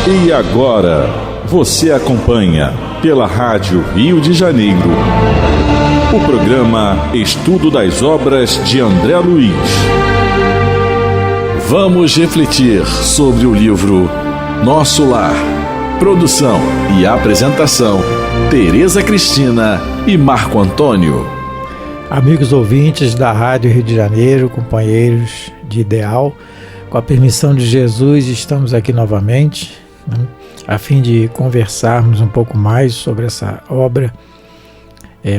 E agora, você acompanha pela Rádio Rio de Janeiro o programa Estudo das Obras de André Luiz. Vamos refletir sobre o livro Nosso Lar. Produção e apresentação, Tereza Cristina e Marco Antônio. Amigos ouvintes da Rádio Rio de Janeiro, companheiros de ideal, com a permissão de Jesus, estamos aqui novamente, a fim de conversarmos um pouco mais sobre essa obra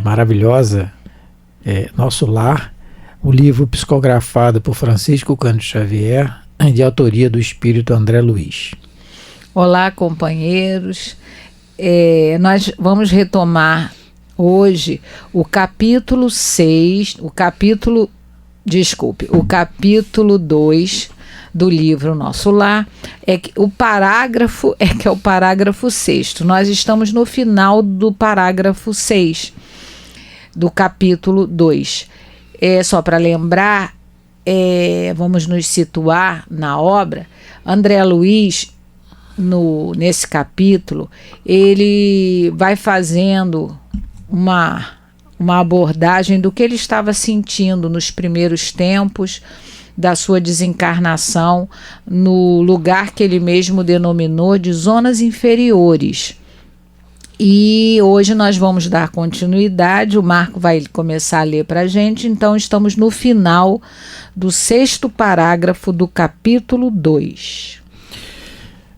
maravilhosa, Nosso Lar, o livro psicografado por Francisco Cândido Xavier, de autoria do espírito André Luiz. Olá, companheiros. Nós vamos retomar hoje o capítulo 2 do livro Nosso Lar. O parágrafo é o parágrafo 6º. Nós estamos no final do parágrafo 6 do capítulo 2. Só para lembrar, vamos nos situar na obra. André Luiz, nesse capítulo, ele vai fazendo uma abordagem do que ele estava sentindo nos primeiros tempos da sua desencarnação, no lugar que ele mesmo denominou de zonas inferiores. E hoje nós vamos dar continuidade, o Marco vai começar a ler para a gente, então estamos no final do 6º parágrafo do capítulo 2.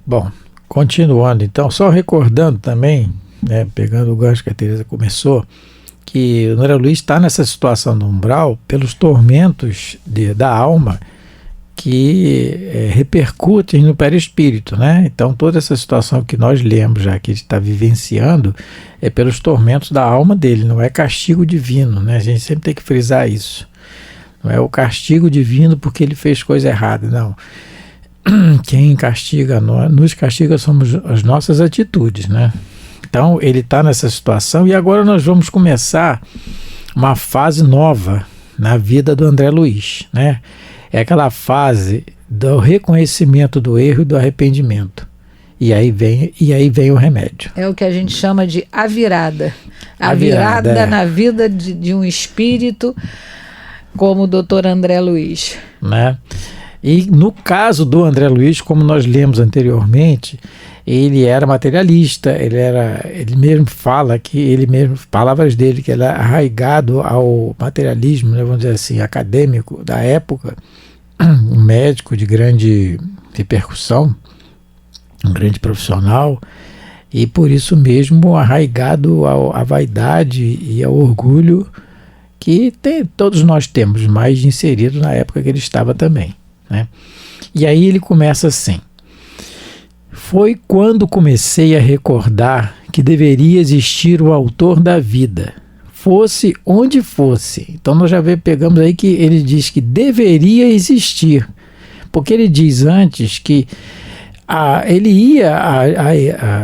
Bom, continuando então, só recordando também, pegando o gancho que a Tereza começou, que o André Luiz está nessa situação do umbral pelos tormentos da alma que repercutem no perispírito, né? Então toda essa situação que nós lemos já, que ele está vivenciando, é pelos tormentos da alma dele, não é castigo divino, né? A gente sempre tem que frisar isso. Não é o castigo divino porque ele fez coisa errada, não. Quem nos castiga somos as nossas atitudes, né? Então ele está nessa situação e agora nós vamos começar uma fase nova na vida do André Luiz, né? É aquela fase do reconhecimento do erro e do arrependimento. E aí vem o remédio. É o que a gente chama de a virada. A virada na vida de um espírito como o Dr. André Luiz, né? E no caso do André Luiz, como nós lemos anteriormente, ele era materialista, ele mesmo fala palavras dele, que ele era arraigado ao materialismo, né, vamos dizer assim, acadêmico da época, um médico de grande repercussão, um grande profissional, e por isso mesmo arraigado à vaidade e ao orgulho que todos nós temos, mas inserido na época que ele estava também, né? E aí ele começa assim: foi quando comecei a recordar que deveria existir o autor da vida, fosse onde fosse. Então nós já pegamos aí que ele diz que deveria existir, porque ele diz antes que ele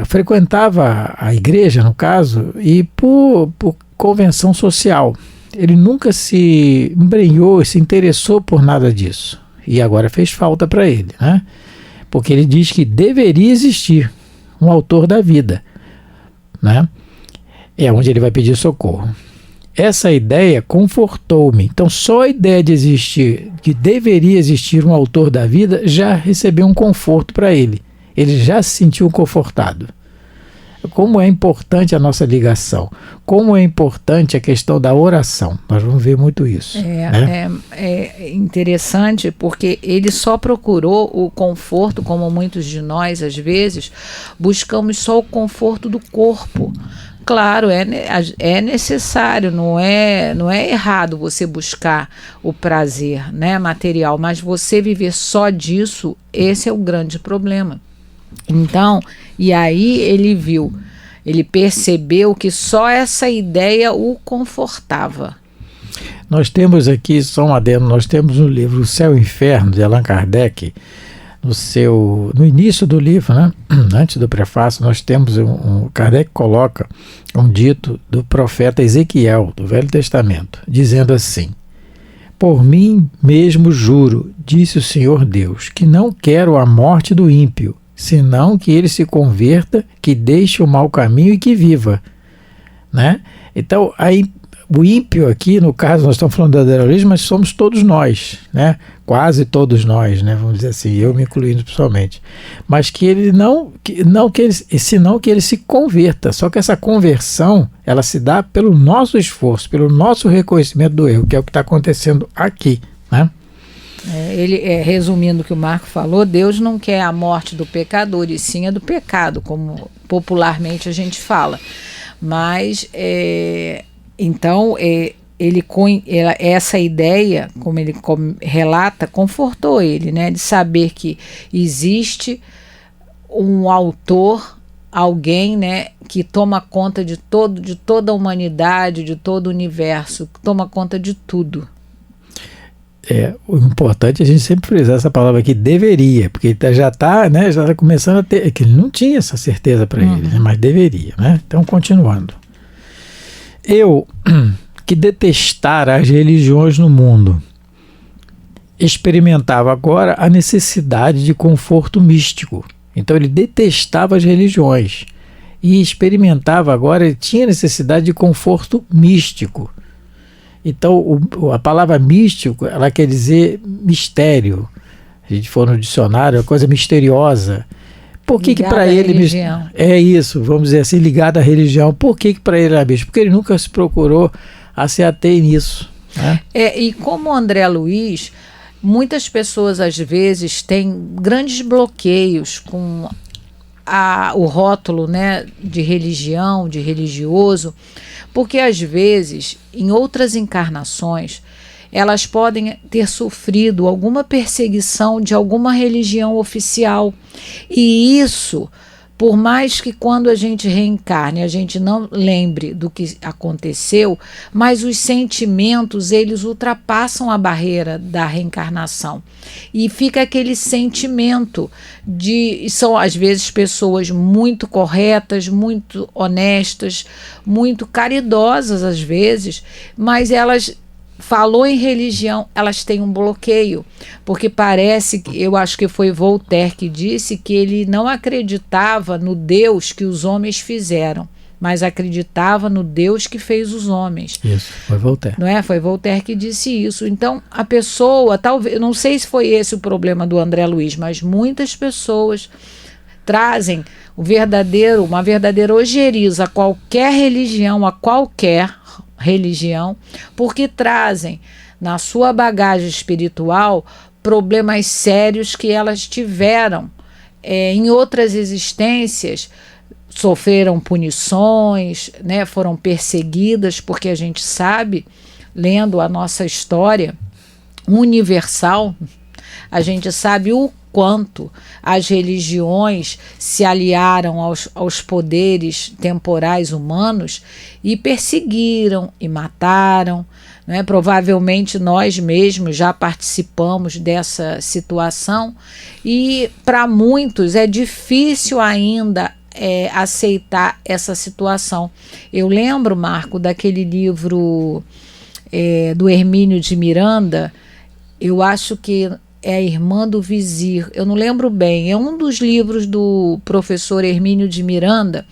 frequentava a igreja, no caso, e por convenção social. Ele nunca se embrenhou, se interessou por nada disso. E agora fez falta para ele, né? Porque ele diz que deveria existir um autor da vida, né? É onde ele vai pedir socorro. Essa ideia confortou-me. Então só a ideia de existir, que deveria existir um autor da vida, já recebeu um conforto para ele. Ele já se sentiu confortado. Como é importante a nossa ligação, como é importante a questão da oração. Nós vamos ver muito isso. É interessante porque ele só procurou o conforto, como muitos de nós, às vezes, buscamos só o conforto do corpo. Claro, é necessário, não é errado você buscar o prazer, né, material, mas você viver só disso, esse é o grande problema. Então, e aí ele percebeu que só essa ideia o confortava. Nós temos aqui, só um adendo, nós temos no livro O Céu e o Inferno, de Allan Kardec, no início do livro, né? Antes do prefácio, nós temos Kardec coloca um dito do profeta Ezequiel, do Velho Testamento, dizendo assim: por mim mesmo juro, disse o Senhor Deus, que não quero a morte do ímpio, senão que ele se converta, que deixe o mau caminho e que viva, né? Então, aí, o ímpio aqui, no caso, nós estamos falando do André Luiz, mas somos todos nós, né? Quase todos nós, né? Vamos dizer assim, eu me incluindo pessoalmente. Mas que ele senão que ele se converta. Só que essa conversão, ela se dá pelo nosso esforço, pelo nosso reconhecimento do erro, que é o que está acontecendo aqui, né? Resumindo o que o Marco falou, Deus não quer a morte do pecador, e sim a do pecado, como popularmente a gente fala. Mas, então, essa ideia, como ele relata, confortou ele, né, de saber que existe um autor, alguém, né, que toma conta de toda a humanidade, de todo o universo, que toma conta de tudo. O importante é a gente sempre frisar essa palavra aqui, deveria, porque já está começando a ter, que ele não tinha essa certeza para ele, né, mas deveria, né? Então, continuando. Eu, que detestara as religiões no mundo, experimentava agora a necessidade de conforto místico. Então ele detestava as religiões e experimentava agora, ele tinha necessidade de conforto místico. Então a palavra místico, ela quer dizer mistério. Se a gente for no dicionário, é uma coisa misteriosa. Por que para ele é isso, vamos dizer assim, ligado à religião? Por que para ele era místico? Porque ele nunca se procurou a se ater nisso, né? E como André Luiz, muitas pessoas às vezes têm grandes bloqueios com o rótulo, né, de religião, de religioso, porque às vezes, em outras encarnações, elas podem ter sofrido alguma perseguição de alguma religião oficial. E isso, por mais que quando a gente reencarne, a gente não lembre do que aconteceu, mas os sentimentos, eles ultrapassam a barreira da reencarnação. E fica aquele sentimento são às vezes pessoas muito corretas, muito honestas, muito caridosas às vezes, mas elas... Falou em religião, elas têm um bloqueio, porque parece, eu acho que foi Voltaire que disse que ele não acreditava no Deus que os homens fizeram, mas acreditava no Deus que fez os homens. Isso, foi Voltaire. Não é? Foi Voltaire que disse isso. Então, a pessoa, talvez, não sei se foi esse o problema do André Luiz, mas muitas pessoas trazem uma verdadeira ojeriza a qualquer religião, porque trazem na sua bagagem espiritual problemas sérios que elas tiveram em outras existências, sofreram punições, né, foram perseguidas, porque a gente sabe, lendo a nossa história universal, a gente sabe o quanto as religiões se aliaram aos poderes temporais humanos e perseguiram e mataram, né? Provavelmente nós mesmos já participamos dessa situação e para muitos é difícil ainda aceitar essa situação. Eu lembro, Marco, daquele livro do Hermínio de Miranda, eu acho que é a Irmã do Vizir, eu não lembro bem, é um dos livros do professor Hermínio de Miranda,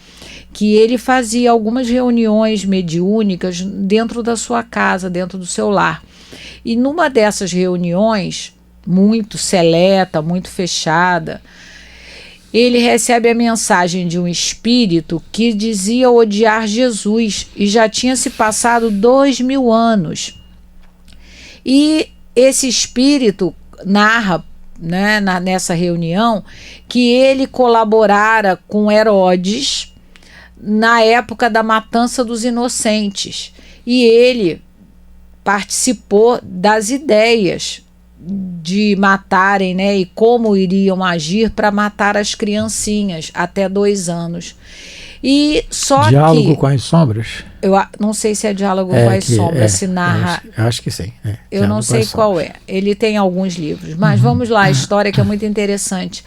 que ele fazia algumas reuniões mediúnicas dentro da sua casa, dentro do seu lar. E numa dessas reuniões, muito seleta, muito fechada, ele recebe a mensagem de um espírito que dizia odiar Jesus e já tinha se passado 2000 anos. E esse espírito narra, né, nessa reunião, que ele colaborara com Herodes na época da matança dos inocentes e ele participou das ideias de matarem, né, e como iriam agir para matar as criancinhas até 2 anos. E só Diálogo com as Sombras? Eu não sei se é Diálogo com as Sombras, se narra. Eu acho que sim. Eu não sei qual é. Ele tem alguns livros, mas vamos lá, a história que é muito interessante.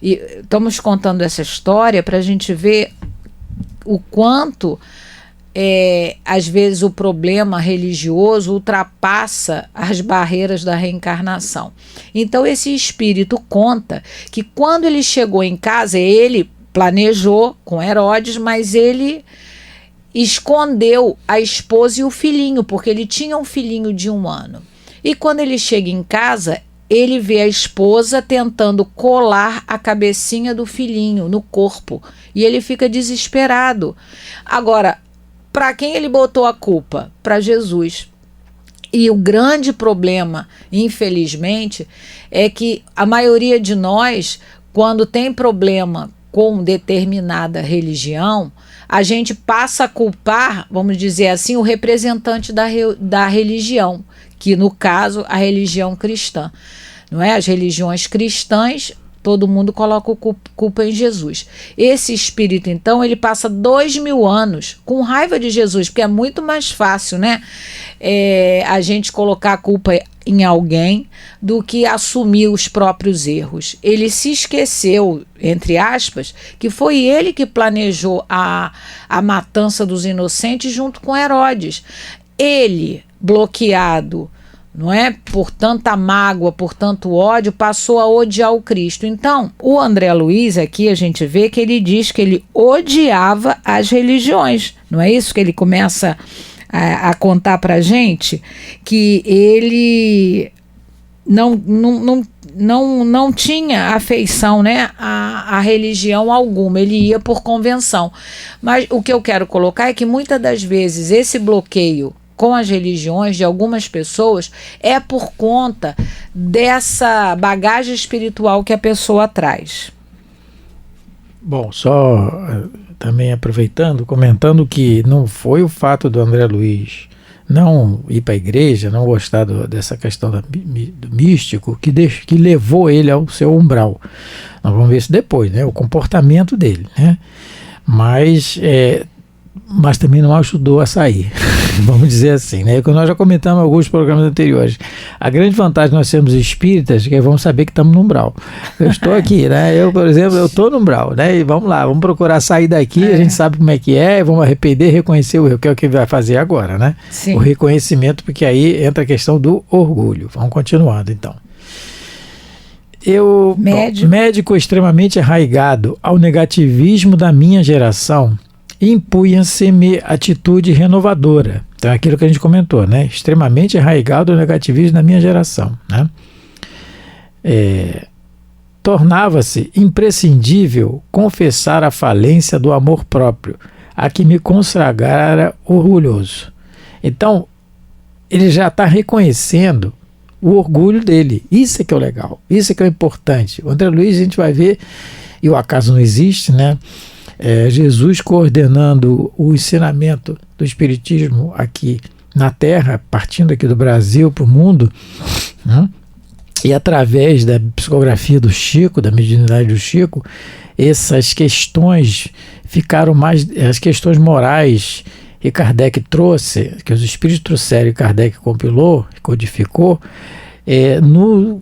E estamos contando essa história para a gente ver o quanto às vezes o problema religioso ultrapassa as barreiras da reencarnação. Então esse espírito conta que quando ele chegou em casa, ele planejou com Herodes, mas ele escondeu a esposa e o filhinho, porque ele tinha um filhinho de 1 ano. E quando ele chega em casa, ele vê a esposa tentando colar a cabecinha do filhinho no corpo. E ele fica desesperado. Agora, para quem ele botou a culpa? Para Jesus. E o grande problema, infelizmente, é que a maioria de nós, quando tem problema com determinada religião, a gente passa a culpar, vamos dizer assim, o representante da religião, que no caso a religião cristã, não é? As religiões cristãs, todo mundo coloca culpa em Jesus. Esse espírito, então, ele passa 2000 anos com raiva de Jesus, porque é muito mais fácil, né? A gente colocar a culpa em alguém do que assumir os próprios erros. Ele se esqueceu, entre aspas, que foi ele que planejou a matança dos inocentes junto com Herodes. Ele, bloqueado, não é, por tanta mágoa, por tanto ódio, passou a odiar o Cristo. Então, o André Luiz aqui, a gente vê que ele diz que ele odiava as religiões. Não é isso que ele começa a contar pra gente? Que ele não tinha afeição, né, a religião alguma, ele ia por convenção. Mas o que eu quero colocar é que muitas das vezes esse bloqueio com as religiões de algumas pessoas é por conta dessa bagagem espiritual que a pessoa traz. Bom, só também aproveitando, comentando que não foi o fato do André Luiz não ir para a igreja, não gostar dessa questão do místico, que levou ele ao seu umbral. Nós vamos ver isso depois, né? O comportamento dele, né? Mas também não ajudou a sair, vamos dizer assim, né? Como nós já comentamos em alguns programas anteriores, a grande vantagem de nós sermos espíritas é que vamos saber que estamos no umbral. Eu estou aqui, né? Eu, por exemplo, eu estou no umbral, né? E vamos lá, vamos procurar sair daqui, a gente sabe como é que é, vamos arrepender, reconhecer o erro, que é o que vai fazer agora, né? Sim. O reconhecimento, porque aí entra a questão do orgulho. Vamos continuando, então. Médico extremamente arraigado ao negativismo da minha geração, impunha-se-me atitude renovadora. Então é aquilo que a gente comentou, né? Extremamente arraigado ao negativismo da minha geração, né? Tornava-se imprescindível confessar a falência do amor próprio, a que me consagrara orgulhoso. Então, ele já está reconhecendo o orgulho dele. Isso é que é o legal, isso é que é o importante. O André Luiz, a gente vai ver, e o acaso não existe, né? Jesus coordenando o ensinamento do Espiritismo aqui na Terra, partindo aqui do Brasil para o mundo, né? E através da psicografia do Chico, da mediunidade do Chico, essas questões ficaram mais, as questões morais que Kardec trouxe, que os Espíritos trouxeram e Kardec compilou, codificou,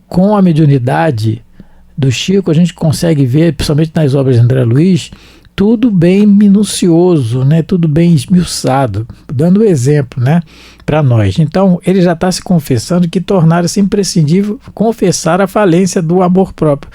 com a mediunidade do Chico a gente consegue ver, principalmente nas obras de André Luiz, tudo bem minucioso, né? Tudo bem esmiuçado, dando exemplo, né? Para nós. Então, ele já está se confessando que tornara-se imprescindível confessar a falência do amor próprio,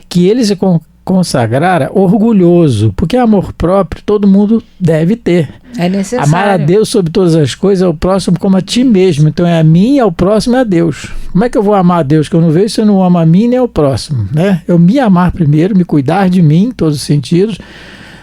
que ele se consagrara orgulhoso, porque amor próprio todo mundo deve ter. É necessário. Amar a Deus sobre todas as coisas, ao próximo como a ti mesmo. Então é a mim e ao próximo é a Deus. Como é que eu vou amar a Deus que eu não vejo se eu não amo a mim nem ao próximo, né? Eu me amar primeiro, me cuidar de mim em todos os sentidos,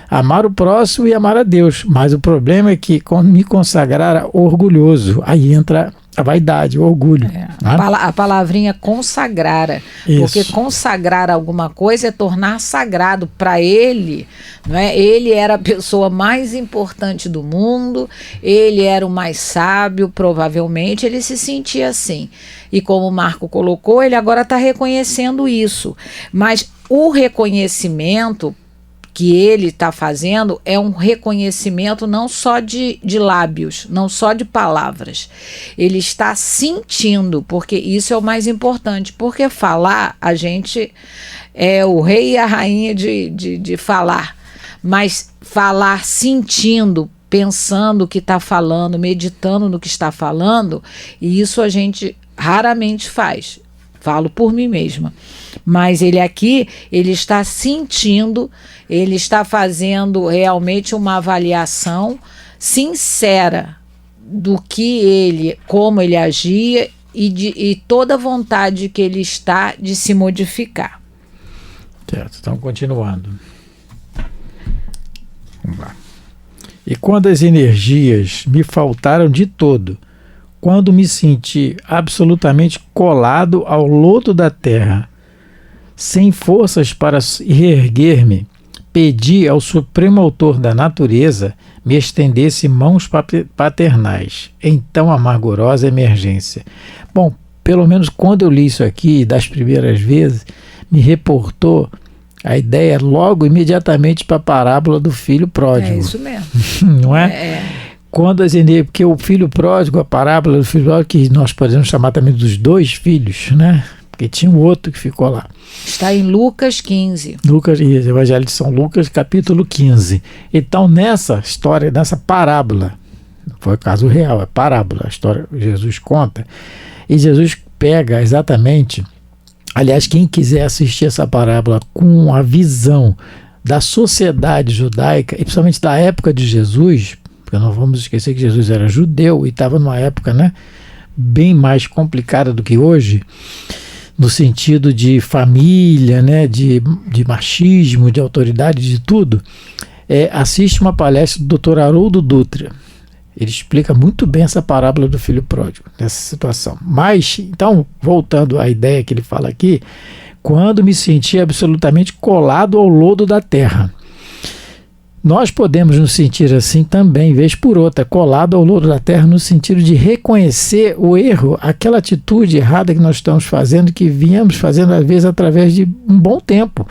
amar o próximo e amar a Deus. Mas o problema é que quando me consagrar orgulhoso, aí entra a vaidade, o orgulho. Né? A palavrinha consagrara. Isso. Porque consagrar alguma coisa é tornar sagrado para ele. Não é? Ele era a pessoa mais importante do mundo, ele era o mais sábio, provavelmente, ele se sentia assim. E como o Marco colocou, ele agora está reconhecendo isso. Mas o reconhecimento que ele está fazendo é um reconhecimento não só de lábios, não só de palavras. Ele está sentindo, porque isso é o mais importante. Porque falar, a gente é o rei e a rainha de falar. Mas falar sentindo pensando o que está falando, meditando no que está falando, e isso a gente raramente faz. Falo por mim mesma. Mas ele aqui, ele está sentindo, ele está fazendo realmente uma avaliação sincera do que ele, como ele agia e toda a vontade que ele está de se modificar. Certo, então continuando. Vamos lá. E quando as energias me faltaram de todo, quando me senti absolutamente colado ao lodo da terra, sem forças para reerguer-me, pedi ao Supremo Autor da natureza me estendesse mãos paternais, em tão amargurosa emergência. Bom, pelo menos quando eu li isso aqui, das primeiras vezes, me reportou a ideia logo, imediatamente, para a parábola do filho pródigo. É isso mesmo. Não é? Quando as energias, porque o filho pródigo, a parábola do filho pródigo, que nós podemos chamar também dos dois filhos, né? Porque tinha um outro que ficou lá. Está em Lucas 15. Lucas, Evangelho de São Lucas, capítulo 15. Então, nessa história, nessa parábola, não foi caso real, é parábola, a história que Jesus conta, e Jesus pega exatamente, aliás, quem quiser assistir essa parábola com a visão da sociedade judaica, e principalmente da época de Jesus, porque não vamos esquecer que Jesus era judeu e estava numa época, né, bem mais complicada do que hoje, no sentido de família, né, de machismo, de autoridade, de tudo. Assiste uma palestra do Dr. Haroldo Dutra. Ele explica muito bem essa parábola do filho pródigo, nessa situação. Mas, então, voltando à ideia que ele fala aqui, quando me senti absolutamente colado ao lodo da terra. Nós podemos nos sentir assim também, vez por outra, colado ao lodo da terra, no sentido de reconhecer o erro, aquela atitude errada que nós estamos fazendo, que viemos fazendo às vezes através de um bom tempo.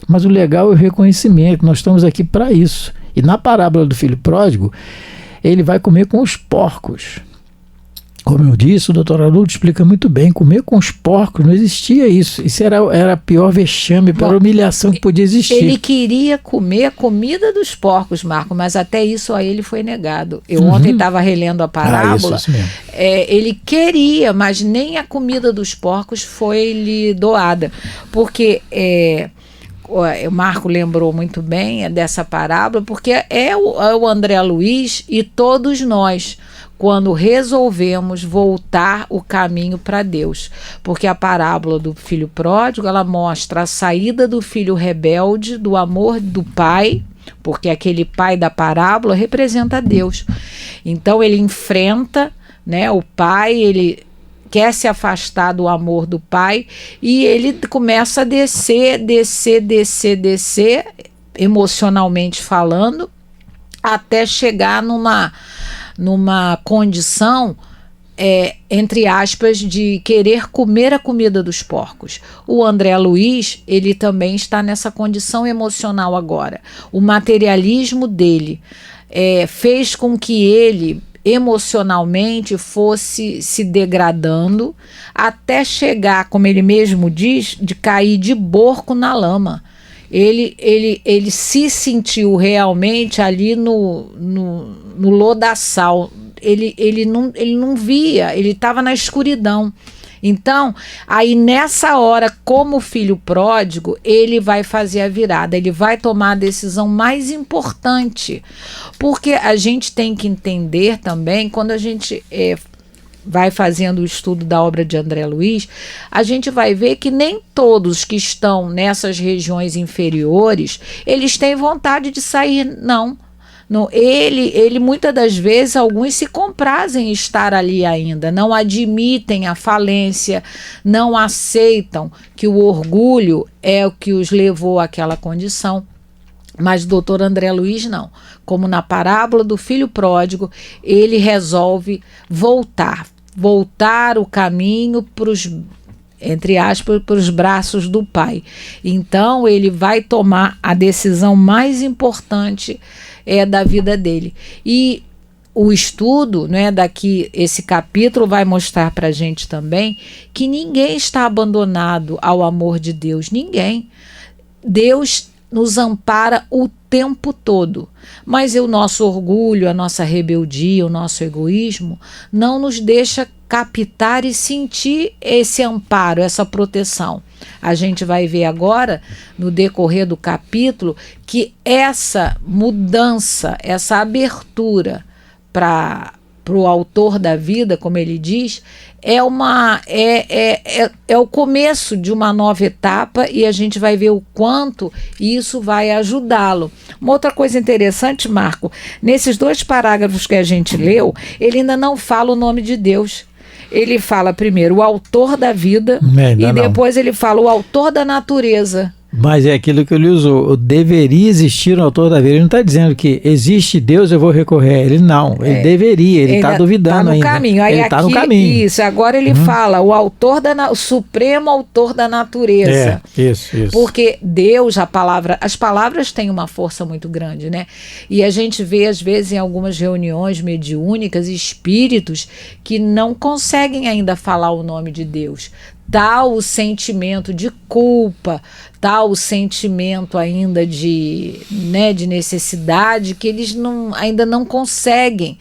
Mas o legal é o reconhecimento, nós estamos aqui para isso. E na parábola do filho pródigo, ele vai comer com os porcos. Como eu disse, o Dr. Haroldo explica muito bem, comer com os porcos não existia isso. Isso era a pior vexame, a pior humilhação que podia existir. Ele queria comer a comida dos porcos, Marco, mas até isso a ele foi negado. Eu ontem estava relendo a parábola. Isso mesmo. Ele queria, mas nem a comida dos porcos foi-lhe doada. Porque o Marco lembrou muito bem dessa parábola, porque é o André Luiz e todos nós, quando resolvemos voltar o caminho para Deus. Porque a parábola do filho pródigo, ela mostra a saída do filho rebelde, do amor do pai, porque aquele pai da parábola representa Deus. Então ele enfrenta, né, o pai, ele quer se afastar do amor do pai e ele começa a descer, emocionalmente falando, até chegar numa condição, entre aspas, de querer comer a comida dos porcos. O André Luiz, ele também está nessa condição emocional agora. O materialismo dele fez com que ele emocionalmente fosse se degradando até chegar, como ele mesmo diz, de cair de borco na lama. Ele se sentiu realmente ali no lodaçal. Ele não via, ele estava na escuridão. Então, aí nessa hora, como filho pródigo, ele vai fazer a virada, ele vai tomar a decisão mais importante. Porque a gente tem que entender também, quando a gente vai fazendo o estudo da obra de André Luiz, a gente vai ver que nem todos que estão nessas regiões inferiores, eles têm vontade de sair, não. Ele muitas das vezes, alguns se comprazem em estar ali ainda, não admitem a falência, não aceitam que o orgulho é o que os levou àquela condição. Mas o doutor André Luiz não. Como na parábola do filho pródigo, ele resolve voltar o caminho para os, entre aspas, para os braços do pai. Então ele vai tomar a decisão mais importante da vida dele. E o estudo, né, daqui, esse capítulo vai mostrar para a gente também que ninguém está abandonado ao amor de Deus. Ninguém. Deus nos ampara o tempo todo. Mas o nosso orgulho, a nossa rebeldia, o nosso egoísmo não nos deixa captar e sentir esse amparo, essa proteção. A gente vai ver agora, no decorrer do capítulo, que essa mudança, essa abertura para o autor da vida, como ele diz, é o começo de uma nova etapa, e a gente vai ver o quanto isso vai ajudá-lo. Uma outra coisa interessante, Marco, nesses 2 parágrafos que a gente leu, ele ainda não fala o nome de Deus. Ele fala primeiro o autor da vida e depois ele fala o autor da natureza. Mas é aquilo que ele usou, deveria existir um autor da vida. Ele não está dizendo que existe Deus, eu vou recorrer a ele. Não, ele deveria, ele está duvidando ainda. Caminho. Aí ele está no caminho. Isso, agora ele fala o autor o supremo autor da natureza. Isso. Porque Deus, as palavras têm uma força muito grande, né? E a gente vê, às vezes, em algumas reuniões mediúnicas, espíritos que não conseguem ainda falar o nome de Deus. Tal o sentimento de culpa, tal o sentimento ainda de necessidade, que eles ainda não conseguem.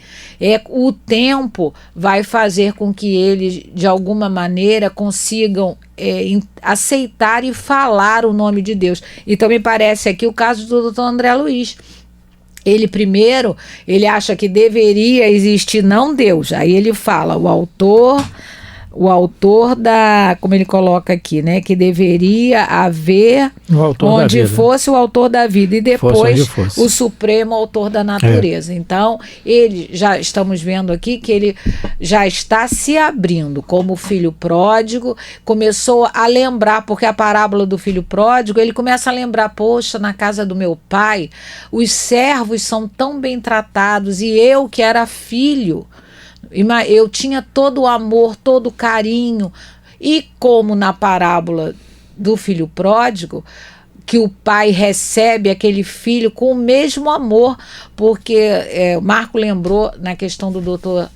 O tempo vai fazer com que eles, de alguma maneira, consigam aceitar e falar o nome de Deus. Então me parece aqui o caso do Dr. André Luiz. Ele primeiro, ele acha que deveria existir não Deus. Aí ele fala o autor da, como ele coloca aqui, né, que deveria haver onde fosse o autor da vida e depois o supremo autor da natureza. Então, já estamos vendo aqui que ele já está se abrindo como filho pródigo, começou a lembrar, porque a parábola do filho pródigo, ele começa a lembrar, poxa, na casa do meu pai, os servos são tão bem tratados e eu que era filho, eu tinha todo o amor, todo o carinho. E como na parábola do filho pródigo, que o pai recebe aquele filho com o mesmo amor, porque Marco lembrou na questão do doutor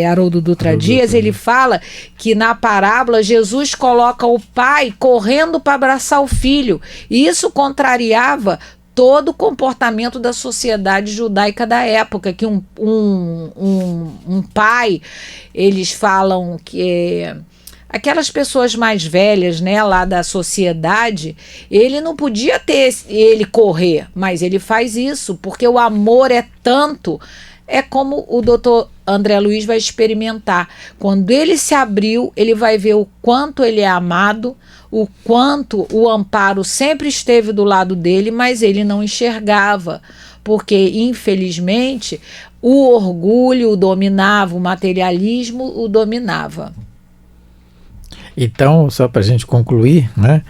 Haroldo Dutra Dias, ele fala que na parábola Jesus coloca o pai correndo para abraçar o filho, e isso contrariava todo o comportamento da sociedade judaica da época, que um pai, eles falam que aquelas pessoas mais velhas, né, lá da sociedade, ele não podia ter ele correr, mas ele faz isso, porque o amor é tanto, é como o doutor André Luiz vai experimentar. Quando ele se abriu, ele vai ver o quanto ele é amado, o quanto o amparo sempre esteve do lado dele, mas ele não enxergava, porque, infelizmente, o orgulho o dominava, o materialismo o dominava. Então, só para a gente concluir, né?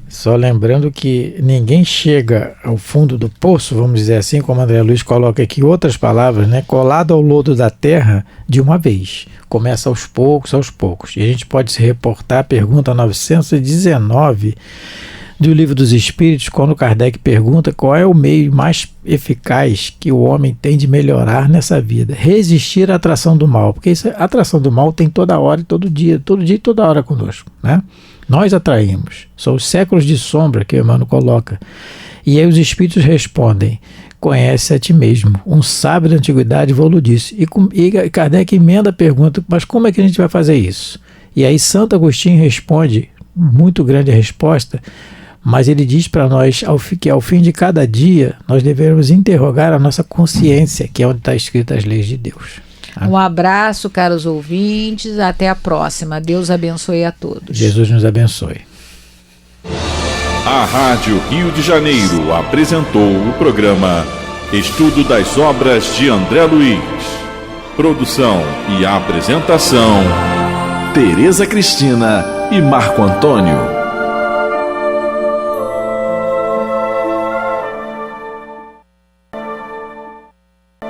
Só lembrando que ninguém chega ao fundo do poço, vamos dizer assim, como André Luiz coloca aqui, outras palavras, né? Colado ao lodo da terra de uma vez. Começa aos poucos. E a gente pode se reportar à pergunta 919 do Livro dos Espíritos, quando Kardec pergunta qual é o meio mais eficaz que o homem tem de melhorar nessa vida. Resistir à atração do mal, porque a atração do mal tem toda hora e todo dia e toda hora conosco, né? Nós atraímos, são os séculos de sombra que o Emmanuel coloca. E aí os espíritos respondem, conhece a ti mesmo, um sábio da antiguidade falou disso. E Kardec emenda a pergunta, mas como é que a gente vai fazer isso? E aí Santo Agostinho responde, muito grande a resposta, mas ele diz para nós que ao fim de cada dia nós devemos interrogar a nossa consciência, que é onde está escritas as leis de Deus. Um abraço, caros ouvintes, até a próxima. Deus abençoe a todos. Jesus nos abençoe. A Rádio Rio de Janeiro apresentou o programa Estudo das Obras de André Luiz. Produção e apresentação, Tereza Cristina e Marco Antônio.